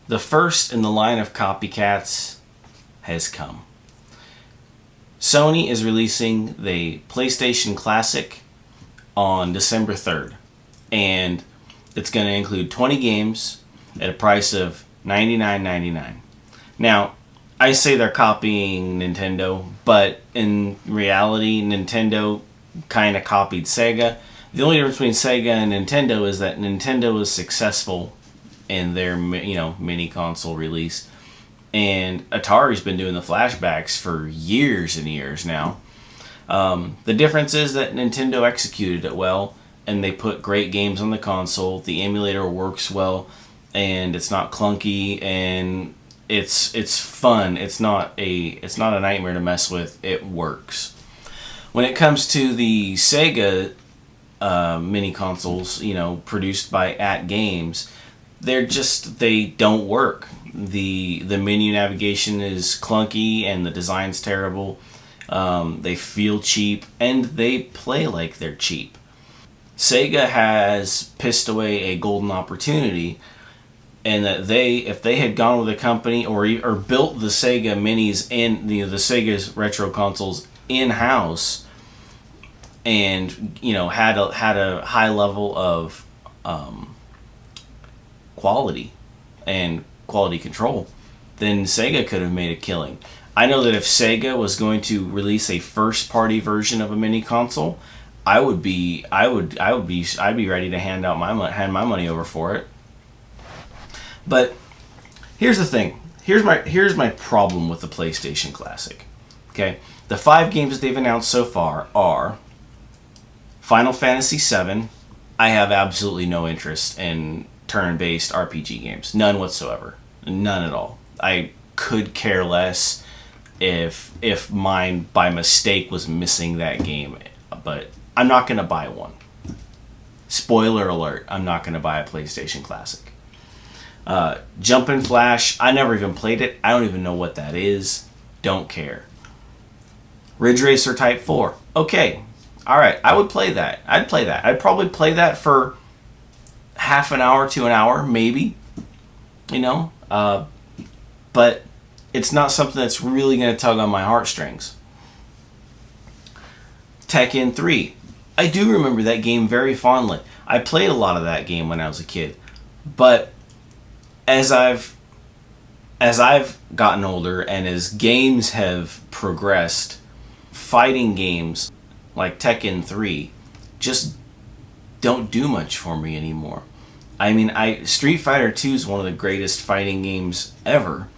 The first in the line of copycats has come. Sony is releasing the PlayStation Classic on December 3rd. And it's going to include 20 games at a price of $99.99. Now, I say they're copying Nintendo, but in reality, Nintendo kind of copied Sega. The only difference between Sega and Nintendo is that Nintendo was successful in their mini console release, and Atari's been doing the flashbacks for years and years now. The difference is that Nintendo executed it well, and they put great games on the console. The emulator works well, and it's not clunky, and it's fun. It's not a nightmare to mess with. It works. When it comes to the Sega mini consoles, produced by At Games, they don't work. The menu navigation is clunky and the design's terrible. They feel cheap and they play like they're cheap. Sega has pissed away a golden opportunity, and that if they had gone with a company or built the Sega Minis in the Sega's retro consoles in house, and had a high level of quality and quality control, then Sega could have made a killing. I know that if Sega was going to release a first party version of a mini console, I'd be ready to hand my money over for it. But here's the thing. Here's my problem with the PlayStation Classic. Okay, the 5 games that they've announced so far are Final Fantasy VII. I have absolutely no interest in turn-based RPG games. None whatsoever. None at all. I could care less if mine by mistake was missing that game, but I'm not going to buy one. Spoiler alert, I'm not going to buy a PlayStation Classic. Jumpin' Flash, I never even played it. I don't even know what that is. Don't care. Ridge Racer Type 4. Okay. Alright, I would play that. I'd play that. I'd probably play that for half an hour to an hour, maybe. But it's not something that's really going to tug on my heartstrings. Tekken 3. I do remember that game very fondly. I played a lot of that game when I was a kid. But as I've gotten older and as games have progressed, fighting games like Tekken 3 just don't do much for me anymore. I mean, Street Fighter 2 is one of the greatest fighting games ever.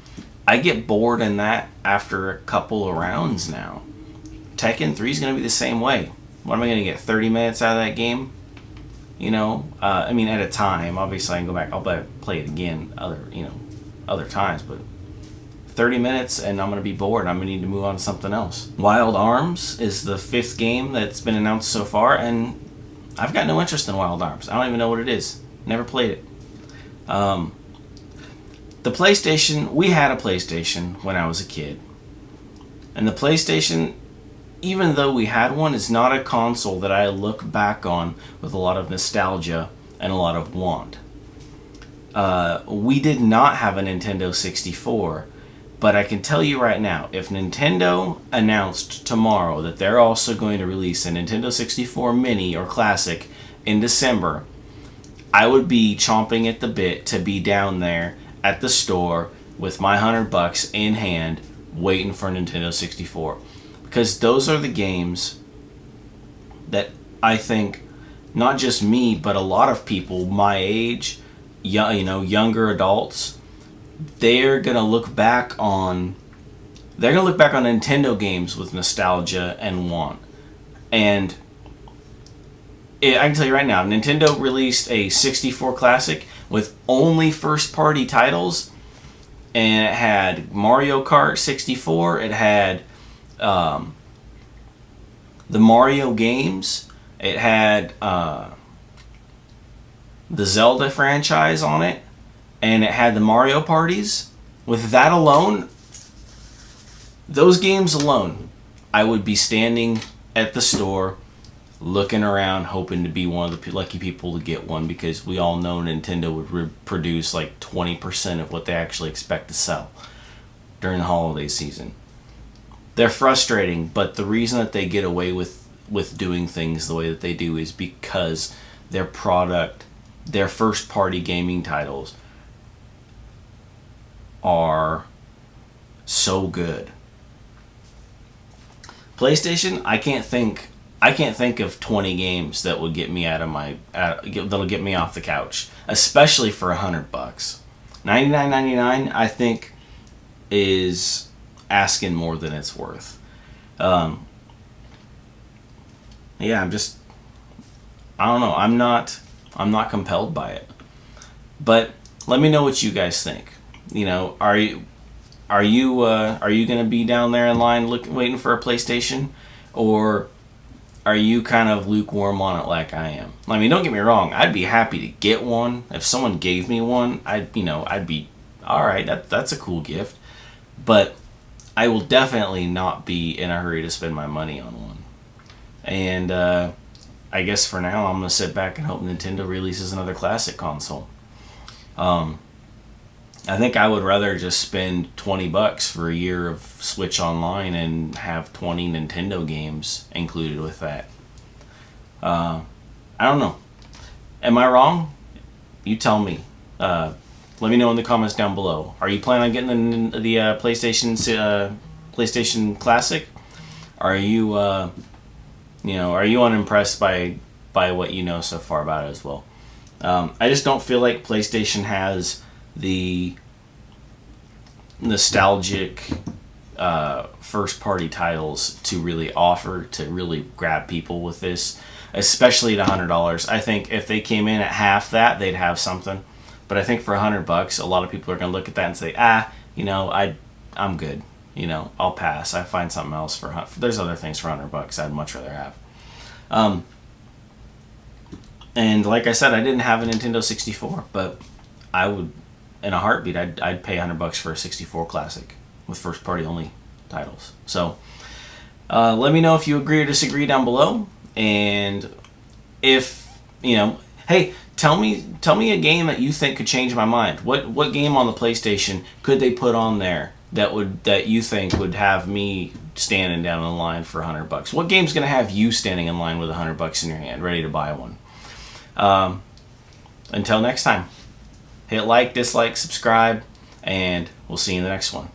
I get bored in that after a couple of rounds now. Tekken 3 is going to be the same way. What am I going to get, 30 minutes out of that game? At a time. Obviously, I can go back. I'll play it again other times. But 30 minutes, and I'm going to be bored. I'm going to need to move on to something else. Wild Arms is the 5th game that's been announced so far, and I've got no interest in Wild Arms. I don't even know what it is. Never played it. The PlayStation, we had a PlayStation when I was a kid. And the PlayStation, even though we had one, is not a console that I look back on with a lot of nostalgia and a lot of want. We did not have a Nintendo 64, but I can tell you right now, if Nintendo announced tomorrow that they're also going to release a Nintendo 64 Mini or Classic in December, I would be chomping at the bit to be down there at the store with my $100 in hand waiting for a Nintendo 64. Because those are the games that I think not just me, but a lot of people my age, younger adults, they're gonna look back on Nintendo games with nostalgia and want. And I can tell you right now, Nintendo released a 64 Classic with only first-party titles, and it had Mario Kart 64, it had the Mario games, it had the Zelda franchise on it, and it had the Mario parties. With that alone, those games alone, I would be standing at the store looking around, hoping to be one of the lucky people to get one, because we all know Nintendo would produce like 20% of what they actually expect to sell during the holiday season. They're frustrating, but the reason that they get away with doing things the way that they do is because their product, their first party gaming titles are so good. PlayStation, I can't think of 20 games that would get me that'll get me off the couch, especially for $100. $99.99, I think, is asking more than it's worth. Yeah, I don't know. I'm not compelled by it. But let me know what you guys think. Are you going to be down there in line waiting for a PlayStation, or are you kind of lukewarm on it like I am? I mean, don't get me wrong. I'd be happy to get one. If someone gave me one, I'd be all right. That's a cool gift. But I will definitely not be in a hurry to spend my money on one. And I guess for now, I'm going to sit back and hope Nintendo releases another classic console. I think I would rather just spend $20 for a year of Switch Online and have 20 Nintendo games included with that. I don't know. Am I wrong? You tell me. Let me know in the comments down below. Are you planning on getting the PlayStation Classic? Are you are you unimpressed by what you know so far about it as well? I just don't feel like PlayStation has the nostalgic first party titles to really offer to really grab people with this, especially at $100. I think if they came in at half that, they'd have something. But I think for $100, a lot of people are going to look at that and say, I'm good. I'll pass. I find something else there's other things for $100 I'd much rather have. And like I said, I didn't have a Nintendo 64, but I would, in a heartbeat, I'd pay $100 for a 64 Classic with first party only titles. So let me know if you agree or disagree down below, and if hey, tell me a game that you think could change my mind. What game on the PlayStation could they put on there that you think would have me standing down in line for $100? What game's gonna have you standing in line with $100 in your hand, ready to buy one? Until next time, hit like, dislike, subscribe, and we'll see you in the next one.